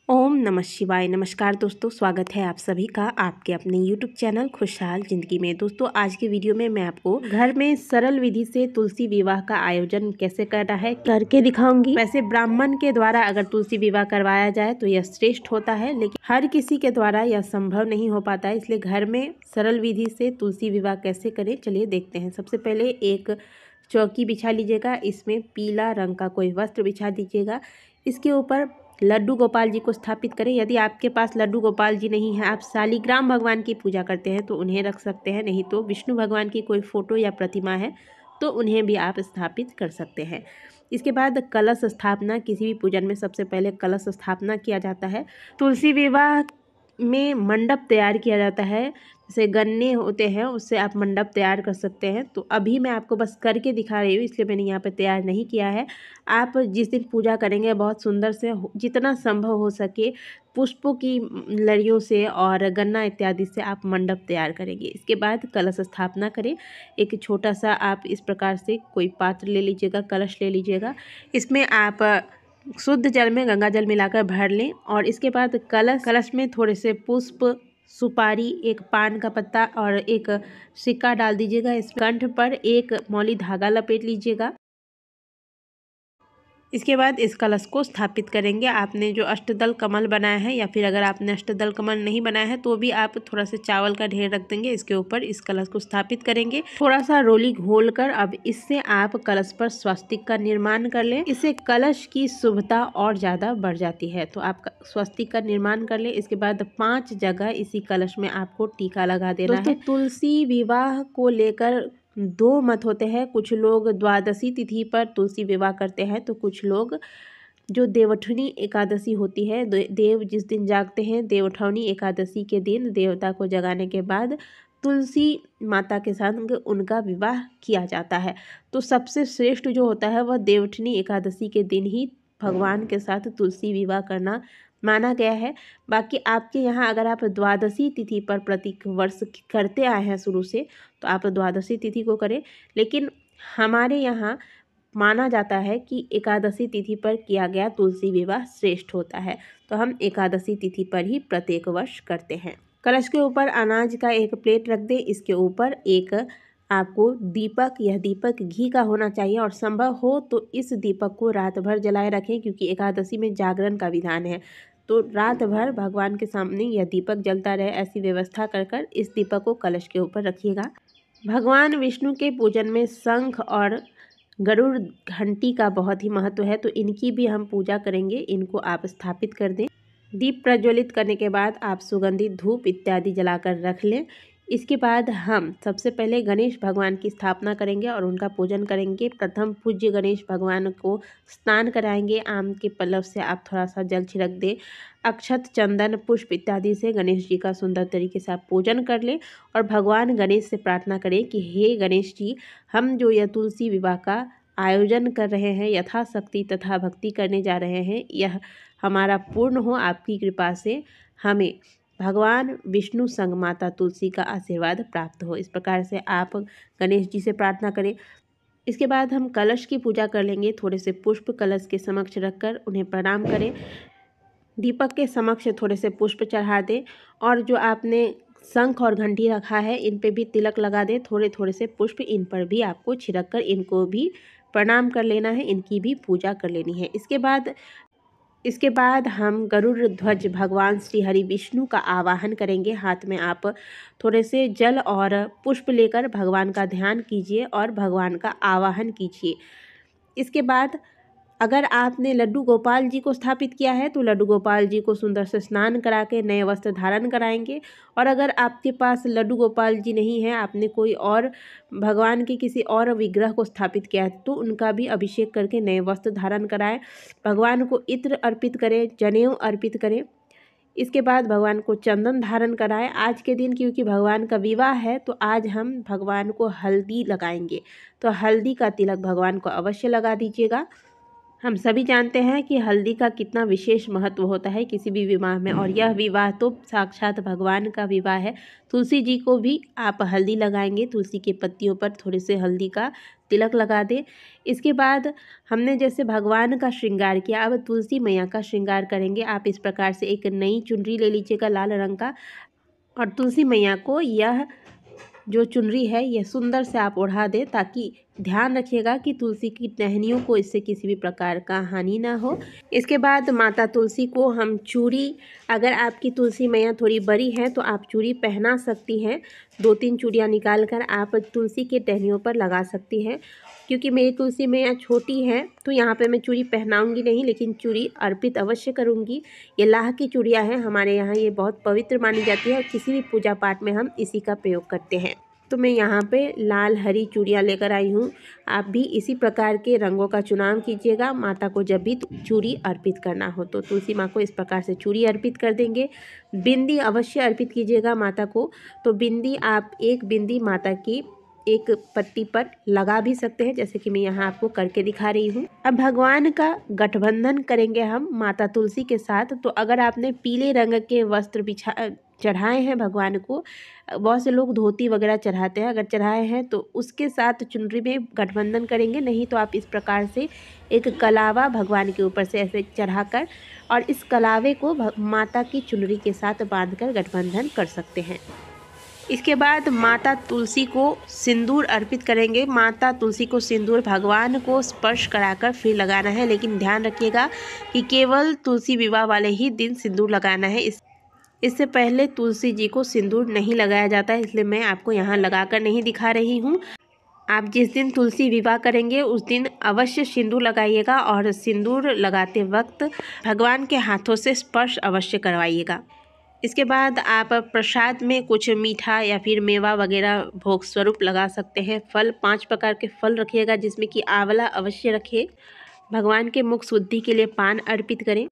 ओम नमः शिवाय। नमस्कार दोस्तों, स्वागत है आप सभी का आपके अपने YouTube चैनल खुशहाल जिंदगी में। दोस्तों, आज के वीडियो में मैं आपको घर में सरल विधि से तुलसी विवाह का आयोजन कैसे करना है करके दिखाऊंगी। वैसे ब्राह्मण के द्वारा अगर तुलसी विवाह करवाया जाए तो यह श्रेष्ठ होता है, लेकिन हर किसी के द्वारा यह संभव नहीं हो पाता है। इसलिए घर में सरल विधि से तुलसी विवाह कैसे करें, चलिए देखते हैं। सबसे पहले एक चौकी बिछा लीजिएगा, इसमें पीला रंग का कोई वस्त्र बिछा दीजिएगा। इसके ऊपर लड्डू गोपाल जी को स्थापित करें। यदि आपके पास लड्डू गोपाल जी नहीं है, आप शालिग्राम भगवान की पूजा करते हैं तो उन्हें रख सकते हैं, नहीं तो विष्णु भगवान की कोई फोटो या प्रतिमा है तो उन्हें भी आप स्थापित कर सकते हैं। इसके बाद कलश स्थापना। किसी भी पूजन में सबसे पहले कलश स्थापना किया जाता है। तुलसी विवाह में मंडप तैयार किया जाता है, जैसे गन्ने होते हैं उससे आप मंडप तैयार कर सकते हैं। तो अभी मैं आपको बस करके दिखा रही हूँ, इसलिए मैंने यहाँ पे तैयार नहीं किया है। आप जिस दिन पूजा करेंगे बहुत सुंदर से, जितना संभव हो सके पुष्पों की लड़ियों से और गन्ना इत्यादि से आप मंडप तैयार करेंगे। इसके बाद कलश स्थापना करें। एक छोटा सा आप इस प्रकार से कोई पात्र ले लीजिएगा, कलश ले लीजिएगा। इसमें आप शुद्ध जल में गंगा जल मिलाकर भर लें और इसके बाद कलश में थोड़े से पुष्प, सुपारी, एक पान का पत्ता और एक सिक्का डाल दीजिएगा। इस कंठ पर एक मौली धागा लपेट लीजिएगा। इसके बाद इस कलश को स्थापित करेंगे। आपने जो अष्टदल कमल बनाया है, या फिर अगर आपने अष्टदल कमल नहीं बनाया है तो भी आप थोड़ा सा चावल का ढेर रख देंगे। इसके ऊपर इस कलश को स्थापित करेंगे। थोड़ा सा रोली घोल कर अब इससे आप कलश पर स्वस्तिक का निर्माण कर लें। इससे कलश की शुभता और ज़्यादा बढ़ जाती है, तो आप स्वस्तिक का निर्माण कर लें। इसके बाद 5 जगह इसी कलश में आपको टीका लगा देना है। तुलसी विवाह को लेकर 2 मत होते हैं। कुछ लोग द्वादशी तिथि पर तुलसी विवाह करते हैं, तो कुछ लोग जो देवउठनी एकादशी होती है, देव जिस दिन जागते हैं, देवउठनी एकादशी के दिन देवता को जगाने के बाद तुलसी माता के साथ उनका विवाह किया जाता है। तो सबसे श्रेष्ठ जो होता है वह देवउठनी एकादशी के दिन ही भगवान के साथ तुलसी विवाह करना माना गया है। बाकी आपके यहाँ अगर आप द्वादशी तिथि पर प्रत्येक वर्ष करते आए हैं शुरू से, तो आप द्वादशी तिथि को करें। लेकिन हमारे यहाँ माना जाता है कि एकादशी तिथि पर किया गया तुलसी विवाह श्रेष्ठ होता है, तो हम एकादशी तिथि पर ही प्रत्येक वर्ष करते हैं। कलश के ऊपर अनाज का एक प्लेट रख दें। इसके ऊपर एक आपको दीपक, यह दीपक घी का होना चाहिए और संभव हो तो इस दीपक को रात भर जलाए रखें, क्योंकि एकादशी में जागरण का विधान है। तो रात भर भगवान के सामने यह दीपक जलता रहे, ऐसी व्यवस्था कर इस दीपक को कलश के ऊपर रखिएगा। भगवान विष्णु के पूजन में शंख और गरुड़ घंटी का बहुत ही महत्व है, तो इनकी भी हम पूजा करेंगे। इनको आप स्थापित कर दें। दीप प्रज्वलित करने के बाद आप सुगंधित धूप इत्यादि जलाकर रख लें। इसके बाद हम सबसे पहले गणेश भगवान की स्थापना करेंगे और उनका पूजन करेंगे। प्रथम पूज्य गणेश भगवान को स्नान कराएंगे। आम के पल्लव से आप थोड़ा सा जल छिड़क दें। अक्षत, चंदन, पुष्प इत्यादि से गणेश जी का सुंदर तरीके से आप पूजन कर लें और भगवान गणेश से प्रार्थना करें कि हे गणेश जी, हम जो यह तुलसी विवाह का आयोजन कर रहे हैं, यथाशक्ति तथा भक्ति करने जा रहे हैं, यह हमारा पूर्ण हो। आपकी कृपा से हमें भगवान विष्णु संग माता तुलसी का आशीर्वाद प्राप्त हो। इस प्रकार से आप गणेश जी से प्रार्थना करें। इसके बाद हम कलश की पूजा कर लेंगे। थोड़े से पुष्प कलश के समक्ष रखकर उन्हें प्रणाम करें। दीपक के समक्ष थोड़े से पुष्प चढ़ा दें और जो आपने शंख और घंटी रखा है इन पे भी तिलक लगा दें। थोड़े थोड़े से पुष्प इन पर भी आपको छिड़क कर इनको भी प्रणाम कर लेना है, इनकी भी पूजा कर लेनी है। इसके बाद हम गरुड़ ध्वज भगवान श्री हरि विष्णु का आवाहन करेंगे। हाथ में आप थोड़े से जल और पुष्प लेकर भगवान का ध्यान कीजिए और भगवान का आवाहन कीजिए। इसके बाद अगर आपने लड्डू गोपाल जी को स्थापित किया है तो लड्डू गोपाल जी को सुंदर से स्नान करा के नए वस्त्र धारण कराएंगे। और अगर आपके पास लड्डू गोपाल जी नहीं है, आपने कोई और भगवान के किसी और विग्रह को स्थापित किया है, तो उनका भी अभिषेक करके नए वस्त्र धारण कराएं। भगवान को इत्र अर्पित करें, जनेऊ अर्पित करें। इसके बाद भगवान को चंदन धारण कराएं। आज के दिन क्योंकि भगवान का विवाह है, तो आज हम भगवान को हल्दी लगाएंगे, तो हल्दी का तिलक भगवान को अवश्य लगा दीजिएगा। हम सभी जानते हैं कि हल्दी का कितना विशेष महत्व होता है किसी भी विवाह में, और यह विवाह तो साक्षात भगवान का विवाह है। तुलसी जी को भी आप हल्दी लगाएंगे, तुलसी के पत्तियों पर थोड़े से हल्दी का तिलक लगा दें। इसके बाद हमने जैसे भगवान का श्रृंगार किया, अब तुलसी मैया का श्रृंगार करेंगे। आप इस प्रकार से एक नई चुनरी ले लीजिएगा लाल रंग का, और तुलसी मैया को यह जो चुनरी है यह सुंदर से आप ओढ़ा दें, ताकि ध्यान रखिएगा कि तुलसी की टहनियों को इससे किसी भी प्रकार का हानि ना हो। इसके बाद माता तुलसी को हम चूड़ी, अगर आपकी तुलसी मैया थोड़ी बड़ी है तो आप चूड़ी पहना सकती हैं। 2-3 चूड़ियाँ निकाल कर आप तुलसी के टहनियों पर लगा सकती हैं। क्योंकि मेरी तुलसी मैया छोटी है तो यहाँ पे मैं चूड़ी पहनाऊंगी नहीं, लेकिन चूड़ी अर्पित अवश्य करूँगी। ये लाह की चूड़ियाँ हैं, हमारे यहाँ ये बहुत पवित्र मानी जाती है और किसी भी पूजा पाठ में हम इसी का प्रयोग करते हैं। तो मैं यहाँ पे लाल हरी चूड़ियाँ लेकर आई हूँ। आप भी इसी प्रकार के रंगों का चुनाव कीजिएगा माता को जब भी चूड़ी अर्पित करना हो। तो तुलसी माँ को इस प्रकार से चूड़ी अर्पित कर देंगे। बिंदी अवश्य अर्पित कीजिएगा माता को। तो बिंदी आप एक बिंदी माता की एक पट्टी पर लगा भी सकते हैं, जैसे कि मैं यहाँ आपको करके दिखा रही हूँ। अब भगवान का गठबंधन करेंगे हम माता तुलसी के साथ। तो अगर आपने पीले रंग के वस्त्र चढ़ाए हैं भगवान को, बहुत से लोग धोती वगैरह चढ़ाते हैं, अगर चढ़ाए हैं तो उसके साथ चुनरी में गठबंधन करेंगे। नहीं तो आप इस प्रकार से एक कलावा भगवान के ऊपर से ऐसे चढ़ाकर और इस कलावे को माता की चुनरी के साथ बांधकर गठबंधन कर सकते हैं। इसके बाद माता तुलसी को सिंदूर अर्पित करेंगे। माता तुलसी को सिंदूर भगवान को स्पर्श कराकर फिर लगाना है, लेकिन ध्यान रखिएगा कि केवल तुलसी विवाह वाले ही दिन सिंदूर लगाना है। इससे पहले तुलसी जी को सिंदूर नहीं लगाया जाता है, इसलिए मैं आपको यहाँ लगाकर नहीं दिखा रही हूँ। आप जिस दिन तुलसी विवाह करेंगे उस दिन अवश्य सिंदूर लगाइएगा, और सिंदूर लगाते वक्त भगवान के हाथों से स्पर्श अवश्य करवाइएगा। इसके बाद आप प्रसाद में कुछ मीठा या फिर मेवा वगैरह भोग स्वरूप लगा सकते हैं। फल 5 प्रकार के फल रखिएगा, जिसमें कि आंवला अवश्य रखें। भगवान के मुख शुद्धि के लिए पान अर्पित करें।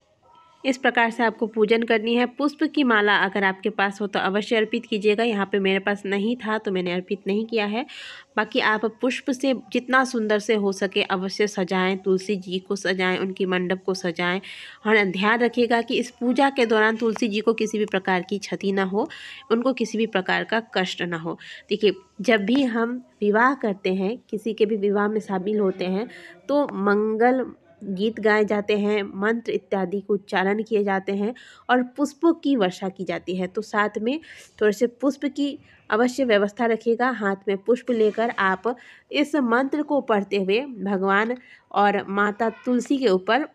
इस प्रकार से आपको पूजन करनी है। पुष्प की माला अगर आपके पास हो तो अवश्य अर्पित कीजिएगा। यहाँ पे मेरे पास नहीं था तो मैंने अर्पित नहीं किया है। बाकी आप पुष्प से जितना सुंदर से हो सके अवश्य सजाएं, तुलसी जी को सजाएं, उनकी मंडप को सजाएं। और ध्यान रखिएगा कि इस पूजा के दौरान तुलसी जी को किसी भी प्रकार की क्षति ना हो, उनको किसी भी प्रकार का कष्ट ना हो। देखिए, जब भी हम विवाह करते हैं, किसी के भी विवाह में शामिल होते हैं, तो मंगल गीत गाए जाते हैं, मंत्र इत्यादि को उच्चारण किए जाते हैं और पुष्पों की वर्षा की जाती है। तो साथ में थोड़े से पुष्प की अवश्य व्यवस्था रखिएगा। हाथ में पुष्प लेकर आप इस मंत्र को पढ़ते हुए भगवान और माता तुलसी के ऊपर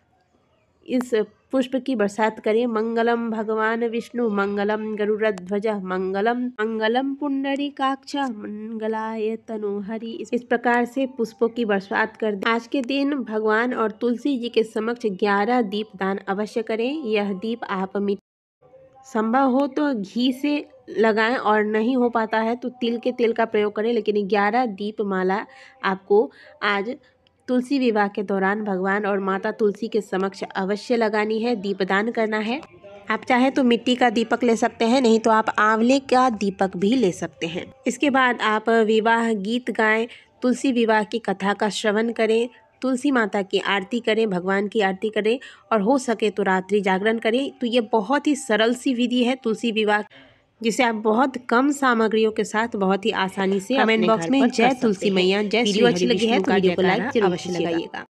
इस पुष्प की बरसात करें। मंगलम भगवान विष्णु, मंगलम गरुड़ध्वज, मंगलम मंगलम पुंडरीकाक्ष, मंगलाय तनुहरि। इस प्रकार से पुष्पों की बरसात कर दें। आज के दिन भगवान और तुलसी जी के समक्ष 11 दीप दान अवश्य करें। यह दीप आप संभव हो तो घी से लगाएं, और नहीं हो पाता है तो तिल के तेल का प्रयोग करें। लेकिन 11 दीप माला आपको आज तुलसी विवाह के दौरान भगवान और माता तुलसी के समक्ष अवश्य लगानी है, दीपदान करना है। आप चाहे तो मिट्टी का दीपक ले सकते हैं, नहीं तो आप आंवले का दीपक भी ले सकते हैं। इसके बाद आप विवाह गीत गाएं, तुलसी विवाह की कथा का श्रवण करें, तुलसी माता की आरती करें, भगवान की आरती करें, और हो सके तो रात्रि जागरण करें। तो ये बहुत ही सरल सी विधि है तुलसी विवाह, जिसे आप बहुत कम सामग्रियों के साथ बहुत ही आसानी से कमेंट बॉक्स में जय तुलसी मैया, जय श्री हरि विष्णु का वीडियो को लाइक जरूर लगाइएगा।